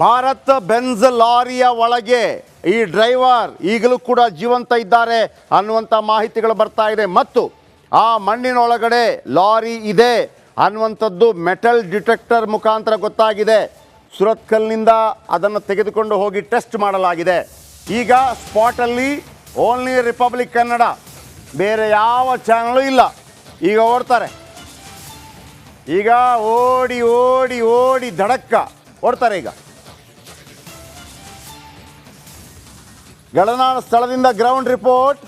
Bharat Benz ಲಾರಿಯ ಒಳಗೆ ಈ driver ಈಗಲೂ ಕೂಡ ಜೀವಂತ ಇದ್ದಾರೆ ಅನ್ನುವಂಥ ಮಾಹಿತಿಗಳು ಬರ್ತಾ ಇದೆ ಮತ್ತು ಆ ಮಣ್ಣಿನೊಳಗಡೆ ಲಾರಿ ಇದೆ ಅನ್ನುವಂಥದ್ದು ಮೆಟಲ್ ಡಿಟೆಕ್ಟರ್ ಮುಖಾಂತರ ಗೊತ್ತಾಗಿದೆ. ಸುರತ್ಕಲ್ನಿಂದ ಅದನ್ನು ತೆಗೆದುಕೊಂಡು ಹೋಗಿ ಟೆಸ್ಟ್ ಮಾಡಲಾಗಿದೆ. ಈಗ ಸ್ಪಾಟಲ್ಲಿ ಓನ್ಲಿ ರಿಪಬ್ಲಿಕ್ ಕನ್ನಡ, ಬೇರೆ ಯಾವ ಚಾನಲು ಇಲ್ಲ. ಈಗ ಓಡ್ತಾರೆ, ಈಗ ಓಡಿ ಓಡಿ ಓಡಿ ಧಡಕ್ಕ ಓಡ್ತಾರೆ. ಈಗ ಗಳನಾಡ ಸ್ಥಳದಿಂದ ground report.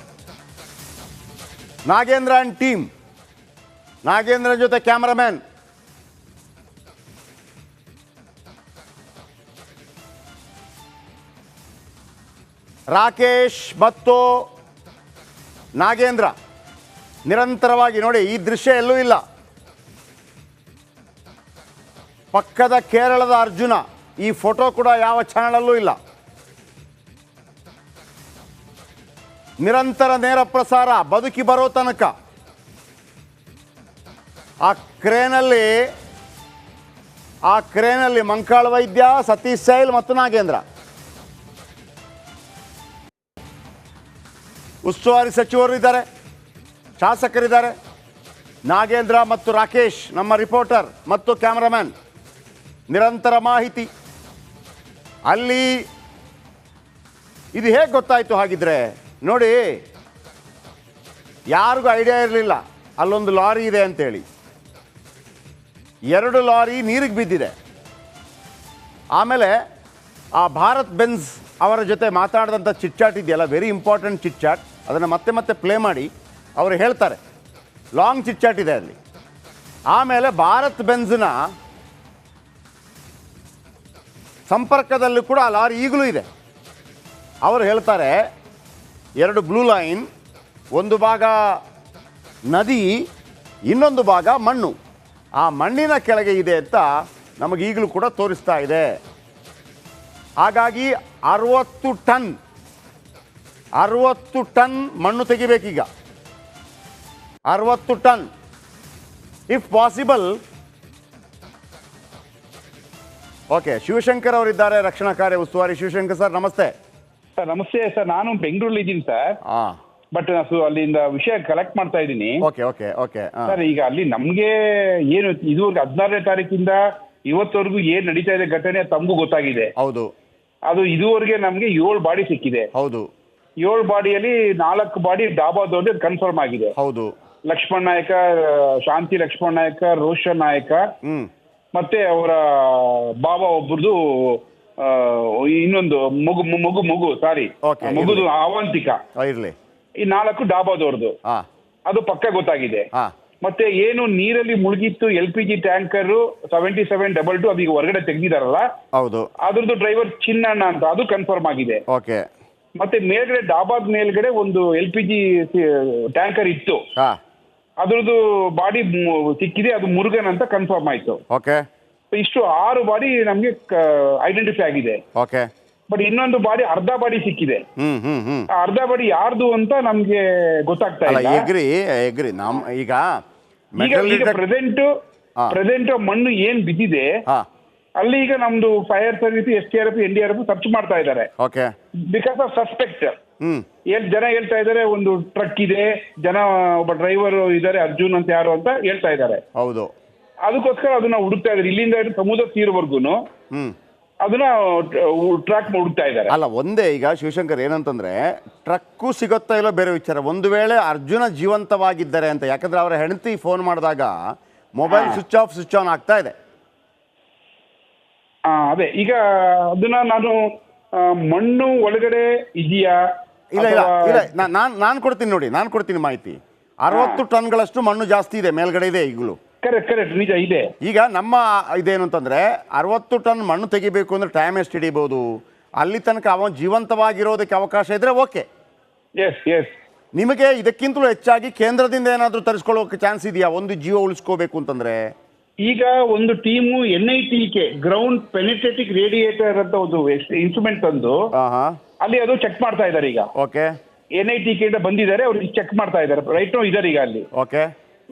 Nagendra and team, Nagendra ಜೊತೆ ಕ್ಯಾಮರಾಮ್ಯಾನ್. ರಾಕೇಶ್ ಮತ್ತು ನಾಗೇಂದ್ರ ನಿರಂತರವಾಗಿ ನೋಡಿ, ಈ ದೃಶ್ಯ ಎಲ್ಲೂ ಇಲ್ಲ. ಪಕ್ಕದ ಕೇರಳದ ಅರ್ಜುನ, ಈ ಫೋಟೋ ಕೂಡ ಯಾವ ಚಾನಲಲ್ಲೂ ಇಲ್ಲ. ನಿರಂತರ ನೇರ ಪ್ರಸಾರ ಬದುಕಿ ಬರೋ ತನಕ. ಆ ಕ್ರೇನಲ್ಲಿ ಮಂಕಾಳ ವೈದ್ಯ, ಸತೀಶ್ ಸೈಲ್ ಮತ್ತು ನಾಗೇಂದ್ರ. ಉಸ್ತುವಾರಿ ಸಚಿವರು ಇದ್ದಾರೆ, ಶಾಸಕರಿದ್ದಾರೆ. ನಾಗೇಂದ್ರ ಮತ್ತು ರಾಕೇಶ್ ನಮ್ಮ ರಿಪೋರ್ಟರ್ ಮತ್ತು ಕ್ಯಾಮರಾಮ್ಯಾನ್. ನಿರಂತರ ಮಾಹಿತಿ. ಅಲ್ಲಿ ಇದು ಹೇಗೆ ಗೊತ್ತಾಯಿತು ಹಾಗಿದ್ರೆ ನೋಡಿ, ಯಾರಿಗೂ ಐಡಿಯಾ ಇರಲಿಲ್ಲ ಅಲ್ಲೊಂದು ಲಾರಿ ಇದೆ ಅಂತೇಳಿ. 2 ಲಾರಿ ನೀರಿಗೆ ಬಿದ್ದಿದೆ. ಆಮೇಲೆ ಆ ಭಾರತ್ ಬೆಂಜ್ ಅವರ ಜೊತೆ ಮಾತಾಡಿದಂಥ ಚಿಟ್ಚಾಟ್ ಇದೆಯಲ್ಲ, ವೆರಿ ಇಂಪಾರ್ಟೆಂಟ್ ಚಿಟ್ಚಾಟ್, ಅದನ್ನು ಮತ್ತೆ ಮತ್ತೆ ಪ್ಲೇ ಮಾಡಿ ಅವರು ಹೇಳ್ತಾರೆ. ಲಾಂಗ್ ಚಿಟ್ಚಾಟ್ ಇದೆ ಅಲ್ಲಿ. ಆಮೇಲೆ ಭಾರತ್ ಬೆಂಜ್ನ ಸಂಪರ್ಕದಲ್ಲೂ ಕೂಡ ಆ ಲಾರಿ ಈಗಲೂ ಇದೆ. ಅವರು ಹೇಳ್ತಾರೆ 2 ಬ್ಲೂ ಲೈನ್, ಒಂದು ಭಾಗ ನದಿ, ಇನ್ನೊಂದು ಭಾಗ ಮಣ್ಣು. ಆ ಮಣ್ಣಿನ ಕೆಳಗೆ ಇದೆ ಅಂತ ನಮಗೀಗಲೂ ಕೂಡ ತೋರಿಸ್ತಾ ಇದೆ. ಹಾಗಾಗಿ 60 ಟನ್ ಮಣ್ಣು ತೆಗಿಬೇಕೀಗ. 60 ton if possible. Okay, Shivashankar ಅವರಿದ್ದಾರೆ, ರಕ್ಷಣಾ ಕಾರ್ಯ ಉಸ್ತುವಾರಿ. ಶಿವಶಂಕರ್ ಸರ್ ನಮಸ್ತೆ. ಸರ್ ನಮಸ್ತೆ ಸರ್, ನಾನು ಬೆಂಗಳೂರಲ್ಲಿ ಇದ್ದೀನಿ ಸರ್. ಬಟ್ ಅಲ್ಲಿಂದ ವಿಷಯ ಕಲೆಕ್ಟ್ ಮಾಡ್ತಾ ಇದ್ದೀನಿ. ಓಕೆ ಓಕೆ ಓಕೆ ಸರ್, ಈಗ ಅಲ್ಲಿ ನಮ್ಗೆ ಏನು ಇದುವರೆಗೆ 16ನೇ ತಾರೀಕಿಂದ ಇವತ್ತವರೆಗೂ ಏನ್ ನಡೀತಾ ಇದೆ ಘಟನೆ ತಮಗೂ ಗೊತ್ತಾಗಿದೆ. ಹೌದು. ಅದು ಇದುವರೆಗೆ ನಮ್ಗೆ 7 ಬಾಡಿ ಸಿಕ್ಕಿದೆ. ಹೌದು. 7 ಬಾಡಿಯಲ್ಲಿ 4 ಬಾಡಿ ಡಾಬಾದವ್ರದ್ದು ಕನ್ಫರ್ಮ್ ಆಗಿದೆ. ಹೌದು. ಲಕ್ಷ್ಮಣ್ ನಾಯಕ, ಶಾಂತಿ ಲಕ್ಷ್ಮಣ್ ನಾಯಕ, ರೋಷನ್ ನಾಯಕ, ಮತ್ತೆ ಅವರ ಬಾಬಾ ಒಬ್ಬರದು ಇನ್ನೊಂದು ಮಗುದು ಅವಂತಿಕ ಇರ್ಲಿ. ಈ 4 ಡಾಬಾದವ್ರದ್ದು ಅದು ಪಕ್ಕ ಗೊತ್ತಾಗಿದೆ. ಮತ್ತೆ ಏನು ನೀರಲ್ಲಿ ಮುಳುಗಿತ್ತು LPG ಟ್ಯಾಂಕರ್ 7722 ಅದೀಗ ಹೊರಗಡೆ ತೆಗೆದಿದಾರಲ್ಲ, ಹೌದು, ಅದ್ರದ್ದು ಡ್ರೈವರ್ ಚಿನ್ನಣ್ಣ ಅಂತ, ಅದು ಕನ್ಫರ್ಮ್ ಆಗಿದೆ. ಓಕೆ. ಮತ್ತೆ ಮೇಲ್ಗಡೆ ಡಾಬಾದ ಮೇಲ್ಗಡೆ ಒಂದು LPG ಟ್ಯಾಂಕರ್ ಇತ್ತು, ಅದ್ರದ್ದು ಬಾಡಿ ಸಿಕ್ಕಿದೆ, ಅದು ಮುರುಗನ್ ಅಂತ ಕನ್ಫರ್ಮ್ ಆಯ್ತು. ಓಕೆ. ಇಷ್ಟು 6 ಬಾಡಿ ನಮ್ಗೆ ಐಡೆಂಟಿಫೈ ಆಗಿದೆ. ಓಕೆ. ಬಟ್ ಇನ್ನೊಂದು ಬಾಡಿ, ಅರ್ಧ ಬಾಡಿ ಸಿಕ್ಕಿದೆ. ಅರ್ಧ ಬಾಡಿ ಯಾರ್ದು ಅಂತ ನಮ್ಗೆ ಗೊತ್ತಾಗ್ತಾ ಇಲ್ಲ. ಈಗ ಪ್ರೆಸೆಂಟ್ ಮಣ್ಣು ಏನ್ ಬಿದ್ದಿದೆ ಅಲ್ಲಿ ಈಗ ನಮ್ದು fire service, STRF, NDRF search ಮಾಡ್ತಾ ಇದ್ದಾರೆ. Because of suspect. ಜನ ಹೇಳ್ತಾ ಇದ್ದಾರೆ ಒಂದು ಟ್ರಕ್ ಇದೆ, ಒಬ್ಬ ಡ್ರೈವರ್ ಇದ್ದಾರೆ ಅರ್ಜುನ್ ಅಂತ ಯಾರು ಅಂತ ಹೇಳ್ತಾ ಇದ್ದಾರೆ. ಹೌದು. ಅದಕ್ಕೋಸ್ಕರ ಅದನ್ನ ಹುಡುಕ್ತಾ ಇದ್ದಾರೆ. ಇಲ್ಲಿಂದ ಸಮುದ್ರ ತೀರವರೆಗೂ ಅದನ್ನ ಟ್ರ್ಯಾಕ್ ಹುಡುಕ್ತಾ ಇದ್ದಾರೆ. ಅಲ್ಲ, ಒಂದೇ ಈಗ ಶಿವಶಂಕರ್ ಏನಂತಂದ್ರೆ, ಟ್ರಕ್ಕು ಸಿಗುತ್ತಾ ಇಲ್ಲೋ ಬೇರೆ ವಿಚಾರ. ಒಂದು ವೇಳೆ ಅರ್ಜುನ ಜೀವಂತವಾಗಿದ್ದಾರೆ ಅಂತ, ಯಾಕಂದ್ರೆ ಅವರ ಹೆಂಡತಿ ಫೋನ್ ಮಾಡಿದಾಗ ಮೊಬೈಲ್ ಸ್ವಿಚ್ ಆನ್ ಆಗ್ತಾ ಇದೆ. ಅದೇ ಈಗ ಅದನ್ನ ನಾನು ಮಣ್ಣು ಒಳಗಡೆ ಇದೆಯಾ? ಇಲ್ಲ ಇಲ್ಲ ಇಲ್ಲ, ನಾನು ಕೊಡ್ತೀನಿ ಮಾಹಿತಿ. 60 ಟನ್ಗಳಷ್ಟು ಮಣ್ಣು ಜಾಸ್ತಿ ಇದೆ, ಮೇಲ್ಗಡೆ ಇದೆ ಈಗಲೂ. ಕರೆಕ್ಟ್, ನಿಜ ಇದೆ. ಈಗ ನಮ್ಮ ಇದೇನು ಅಂತಂದ್ರೆ, 60 ಟನ್ ಮಣ್ಣು ತೆಗಿಬೇಕು ಅಂದ್ರೆ ಟೈಮ್ ಎಷ್ಟು ಹಿಡಿಬಹುದು? ಅಲ್ಲಿ ತನಕ ಅವನು ಜೀವಂತವಾಗಿರೋದಕ್ಕೆ ಅವಕಾಶ ಇದ್ರೆ ಓಕೆ. ನಿಮಗೆ ಇದಕ್ಕಿಂತಲೂ ಹೆಚ್ಚಾಗಿ ಕೇಂದ್ರದಿಂದ ಏನಾದರೂ ತರಿಸ್ಕೊಳ್ಳೋಕೆ ಚಾನ್ಸ್ ಇದೆಯಾ, ಒಂದು ಜೀವ ಉಳಿಸ್ಕೋಬೇಕು ಅಂತಂದ್ರೆ? ಈಗ ಒಂದು ಟೀಮು NITK ಗ್ರೌಂಡ್ ಪೆನಿಟ್ರೇಟಿಕ್ ರೇಡಿಯೇಟರ್ ಅಂತ ಒಂದು ಇನ್ಸ್ಟ್ರೂಮೆಂಟ್ ತಂದು ಅಲ್ಲಿ ಅದು ಚೆಕ್ ಮಾಡ್ತಾ ಇದ್ದಾರೆ ಈಗ. ಓಕೆ. NITK ಇಂದ ಬಂದಿದ್ದಾರೆ, ಅವ್ರು ಚೆಕ್ ಮಾಡ್ತಾ ಇದ್ದಾರೆ. ರೈಟ್ ನೋ ಇದ್ದಾರೆ ಈಗ ಅಲ್ಲಿ. ಓಕೆ.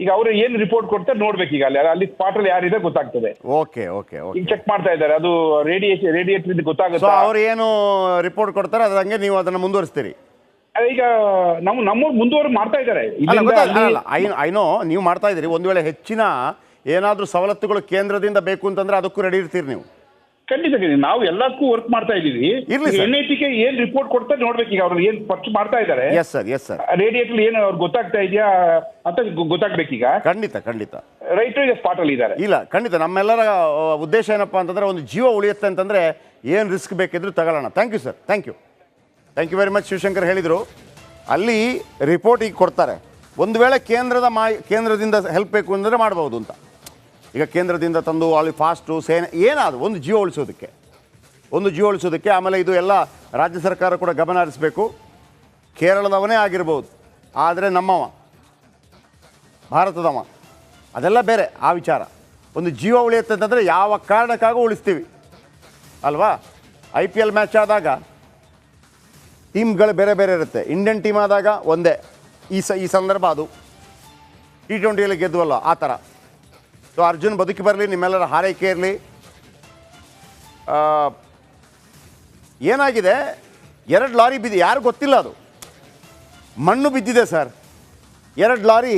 ಈಗ ಅವರು ಏನ್ ರಿಪೋರ್ಟ್ ಕೊಡ್ತಾರೆ ನೋಡ್ಬೇಕು. ಈಗ ಅಲ್ಲಿ ಸ್ಪಾಟ್ ಅಲ್ಲಿ ಯಾರಿದೆ ಗೊತ್ತಾಗ್ತದೆ. ಓಕೆ ಓಕೆ ಈಗ ಚೆಕ್ ಮಾಡ್ತಾ ಇದ್ದಾರೆ, ಅದು ರೇಡಿಯೇಟರ್ ಗೊತ್ತಾಗುತ್ತೆ. ಅವ್ರು ಏನು ರಿಪೋರ್ಟ್ ಕೊಡ್ತಾರೆ ಅದಂಗೆ ನೀವು ಅದನ್ನ ಮುಂದುವರಿಸ್ತೀರಿ. ಈಗ ನಮ್ಮವ್ರು ಮುಂದುವರೆ ಮಾಡ್ತಾ ಇದ್ದಾರೆ. ಐನೋ ನೀವು ಮಾಡ್ತಾ ಇದ್ದೀರಿ. ಒಂದು ವೇಳೆ ಹೆಚ್ಚಿನ ಏನಾದ್ರೂ ಸವಲತ್ತುಗಳು ಕೇಂದ್ರದಿಂದ ಬೇಕು ಅಂತಂದ್ರೆ ಅದಕ್ಕೂ ರೆಡಿ ಇರ್ತೀರಿ ನೀವು? ಖಂಡಿತ ನಾವು ಎಲ್ಲಕ್ಕೂ ವರ್ಕ್ ಮಾಡ್ತಾ ಇದೀವಿ. NITಗೆ ಏನ್ ರಿಪೋರ್ಟ್ ಕೊಡ್ತಾರೆ ನೋಡ್ಬೇಕು. ಈಗ ಅವ್ರು ಏನ್ ಖರ್ಚು ಮಾಡ್ತಾ ಇದ್ದಾರೆ, ಎಸ್ ಸರ್ ರೇಡಿಯೇಟರ್ ಏನು ಅವ್ರಿಗೆ ಗೊತ್ತಾಗ್ತಾ ಇದೆಯಾ ಅಂತ ಗೊತ್ತಾಗ್ಬೇಕೀಗ. ಖಂಡಿತ ರೈತರು ಈಗ ಸ್ಪಾಟ್ ಅಲ್ಲಿ ಇದ್ದಾರೆ. ಇಲ್ಲ ಖಂಡಿತ ನಮ್ಮೆಲ್ಲರ ಉದ್ದೇಶ ಏನಪ್ಪಾ ಅಂತಂದ್ರೆ ಒಂದು ಜೀವ ಉಳಿಯುತ್ತೆ ಅಂತಂದ್ರೆ ಏನ್ ರಿಸ್ಕ್ ಬೇಕಿದ್ರು ತಗೊಳ್ಳೋಣ. Thank you sir, thank you very much. Shivashankar ಹೇಳಿದರು ಅಲ್ಲಿ ರಿಪೋರ್ಟ್ ಈಗ ಕೊಡ್ತಾರೆ. ಒಂದು ವೇಳೆ ಕೇಂದ್ರದಿಂದ ಹೆಲ್ಪ್ ಬೇಕು ಅಂದರೆ ಮಾಡ್ಬೋದು ಅಂತ. ಈಗ ಕೇಂದ್ರದಿಂದ ತಂದು ಅಲ್ಲಿ ಫಾಸ್ಟು ಸೇನೆ ಏನಾದ್ರು ಒಂದು ಜೀವ ಉಳಿಸೋದಕ್ಕೆ ಆಮೇಲೆ ಇದು ಎಲ್ಲ ರಾಜ್ಯ ಸರ್ಕಾರ ಕೂಡ ಗಮನ ಹರಿಸಬೇಕು. ಕೇರಳದವನೇ ಆಗಿರ್ಬೋದು, ಆದರೆ ನಮ್ಮವ ಭಾರತದವ ಅದೆಲ್ಲ ಬೇರೆ. ಆ ವಿಚಾರ ಒಂದು ಜೀವ ಉಳಿಯುತ್ತೆ ಅಂತಂದರೆ ಯಾವ ಕಾರಣಕ್ಕಾಗೂ ಉಳಿಸ್ತೀವಿ ಅಲ್ವಾ? IPL ಮ್ಯಾಚ್ ಆದಾಗ ಟೀಮ್ಗಳು ಬೇರೆ ಇರುತ್ತೆ. ಇಂಡಿಯನ್ ಟೀಮ್ ಆದಾಗ ಒಂದೇ. ಈ ಸಂದರ್ಭ ಅದು T20ಯಲ್ಲಿ ಗೆದ್ದುವಲ್ಲ ಆ ಥರ. ಸೊ ಅರ್ಜುನ್ ಬದುಕಿ ಬರಲಿ, ನಿಮ್ಮೆಲ್ಲರ ಹಾರೈಕೆ ಇರಲಿ. ಏನಾಗಿದೆ, 2 ಲಾರಿ ಬಿದ್ದಿ, ಯಾರು ಗೊತ್ತಿಲ್ಲ, ಅದು ಮಣ್ಣು ಬಿದ್ದಿದೆ ಸರ್. 2 ಲಾರಿ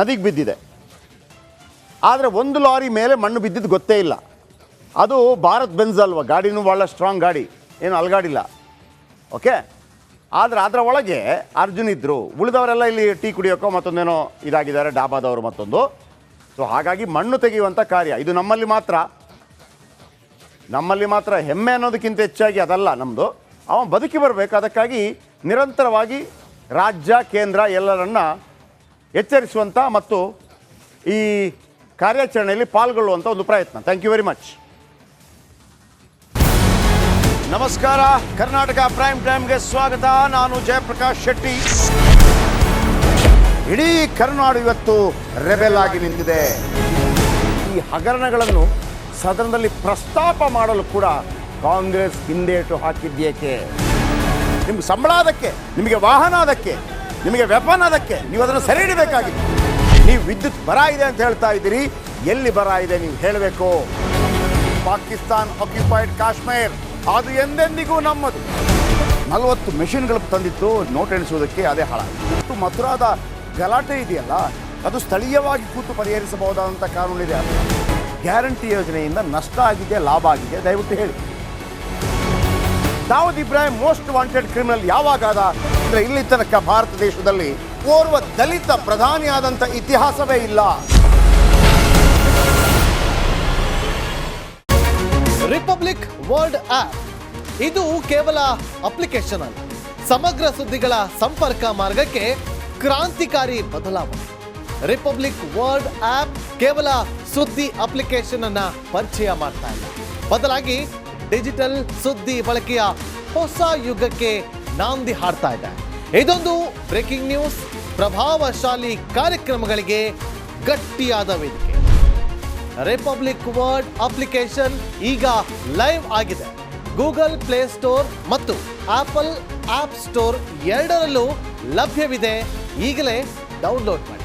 ನದಿಗೆ ಬಿದ್ದಿದೆ. ಆದರೆ 1 ಲಾರಿ ಮೇಲೆ ಮಣ್ಣು ಬಿದ್ದಿದ್ದು ಗೊತ್ತೇ ಇಲ್ಲ. ಅದು ಭಾರತ್ ಬೆನ್ಸ್ ಅಲ್ವಾ, ಗಾಡಿನೂ ಭಾಳ ಸ್ಟ್ರಾಂಗ್ ಗಾಡಿ, ಏನು ಅಲ್ಗಾಡಿಲ್ಲ. ಓಕೆ, ಆದರೆ ಅದರ ಒಳಗೆ ಅರ್ಜುನ್ ಇದ್ದರು. ಉಳಿದವರೆಲ್ಲ ಇಲ್ಲಿ ಟೀ ಕುಡಿಯೋಕ್ಕೋ ಮತ್ತೊಂದೇನೋ ಇದಾಗಿದ್ದಾರೆ, ಡಾಬಾದವರು ಮತ್ತೊಂದು. ಸೊ ಹಾಗಾಗಿ ಮಣ್ಣು ತೆಗೆಯುವಂಥ ಕಾರ್ಯ ಇದು ನಮ್ಮಲ್ಲಿ ಮಾತ್ರ ಹೆಮ್ಮೆ ಅನ್ನೋದಕ್ಕಿಂತ ಹೆಚ್ಚಾಗಿ ಅದಲ್ಲ ನಮ್ಮದು. ಅವನು ಬದುಕಿ ಬರಬೇಕು. ಅದಕ್ಕಾಗಿ ನಿರಂತರವಾಗಿ ರಾಜ್ಯ ಕೇಂದ್ರ ಎಲ್ಲರನ್ನ ಎಚ್ಚರಿಸುವಂಥ ಮತ್ತು ಈ ಕಾರ್ಯಾಚರಣೆಯಲ್ಲಿ ಪಾಲ್ಗೊಳ್ಳುವಂಥ ಒಂದು ಪ್ರಯತ್ನ. Thank you very much. ನಮಸ್ಕಾರ, ಕರ್ನಾಟಕ ಪ್ರೈಮ್ ಟೈಮ್ಗೆ ಸ್ವಾಗತ. ನಾನು ಜಯಪ್ರಕಾಶ್ ಶೆಟ್ಟಿ. ಇಡೀ ಕರ್ನಾಡು ಇವತ್ತು ರೆಬೆಲ್ ಆಗಿ ನಿಂತಿದೆ. ಈ ಹಗರಣಗಳನ್ನು ಸದನದಲ್ಲಿ ಪ್ರಸ್ತಾಪ ಮಾಡಲು ಕೂಡ ಕಾಂಗ್ರೆಸ್ ಹಿಂದೇಟು ಹಾಕಿದ್ದೇಕೆ? ನಿಮ್ಗೆ ಸಂಬಳ ಅದಕ್ಕೆ, ನಿಮಗೆ ವಾಹನ ಅದಕ್ಕೆ, ನಿಮಗೆ ವೆಪನ್ ಅದಕ್ಕೆ, ನೀವು ಅದನ್ನು ಸೆರೆ ಹಿಡಿಬೇಕಾಗಿತ್ತು. ನೀವು ವಿದ್ಯುತ್ ಬರ ಇದೆ ಅಂತ ಹೇಳ್ತಾ ಇದ್ದೀರಿ, ಎಲ್ಲಿ ಬರ ಇದೆ ನೀವು ಹೇಳಬೇಕು. ಪಾಕಿಸ್ತಾನ್ ಆಕ್ಯುಪೈಡ್ ಕಾಶ್ಮೀರ್ ಅದು ಎಂದೆಂದಿಗೂ ನಮ್ಮದು. 40 ಮೆಷಿನ್ಗಳು ತಂದಿತ್ತು ನೋಟ್ ಎಣಿಸುವುದಕ್ಕೆ, ಅದೇ ಹಾಳಾಗಿತ್ತು. ಮಥುರಾದ ಗಲಾಟೆ ಇದೆಯಲ್ಲ, ಅದು ಸ್ಥಳೀಯವಾಗಿ ಕೂತು ಪರಿಹರಿಸಬಹುದಾದಂಥ ಕಾನೂನಿದೆ. ಗ್ಯಾರಂಟಿ ಯೋಜನೆಯಿಂದ ನಷ್ಟ ಆಗಿದೆ, ಲಾಭ ಆಗಿದೆ, ದಯವಿಟ್ಟು ಹೇಳಿ. Dawood Ibrahim most wanted criminal ಯಾವಾಗಾದ ಅಂದರೆ ಇಲ್ಲಿ ತನಕ ಭಾರತ ದೇಶದಲ್ಲಿ ಓರ್ವ ದಲಿತ ಪ್ರಧಾನಿಯಾದಂಥ ಇತಿಹಾಸವೇ ಇಲ್ಲ. ರಿಪಬ್ಲಿಕ್ ವರ್ಲ್ಡ್ ಆಪ್ ಇದು ಕೇವಲ ಅಪ್ಲಿಕೇಶನ್ ಅಲ್ಲ, ಸಮಗ್ರ ಸುದ್ದಿಗಳ ಸಂಪರ್ಕ ಮಾರ್ಗಕ್ಕೆ ಕ್ರಾಂತಿಕಾರಿ ಬದಲಾವಣೆ. ರಿಪಬ್ಲಿಕ್ ವರ್ಲ್ಡ್ ಆಪ್ ಕೇವಲ ಸುದ್ದಿ ಅಪ್ಲಿಕೇಶನ್ ಅನ್ನ ಪರಿಚಯ ಮಾಡ್ತಾ ಇಲ್ಲ, ಬದಲಾಗಿ ಡಿಜಿಟಲ್ ಸುದ್ದಿ ಬಳಕೆಯ ಹೊಸ ಯುಗಕ್ಕೆ ನಾಂದಿ ಹಾಡ್ತಾ ಇದೆ. ಇದೊಂದು ಬ್ರೇಕಿಂಗ್ ನ್ಯೂಸ್, ಪ್ರಭಾವಶಾಲಿ ಕಾರ್ಯಕ್ರಮಗಳಿಗೆ ಗಟ್ಟಿಯಾದ ವೇದಿಕೆ. ರಿಪಬ್ಲಿಕ್ ವರ್ಲ್ಡ್ ಅಪ್ಲಿಕೇಶನ್ ಈಗ ಲೈವ್ ಆಗಿದೆ. ಗೂಗಲ್ ಪ್ಲೇ ಸ್ಟೋರ್ ಮತ್ತು ಆಪಲ್ ಆಪ್ ಸ್ಟೋರ್ ಎರಡರಲ್ಲೂ ಲಭ್ಯವಿದೆ. ಈಗಲೇ ಡೌನ್ಲೋಡ್ ಮಾಡಿ.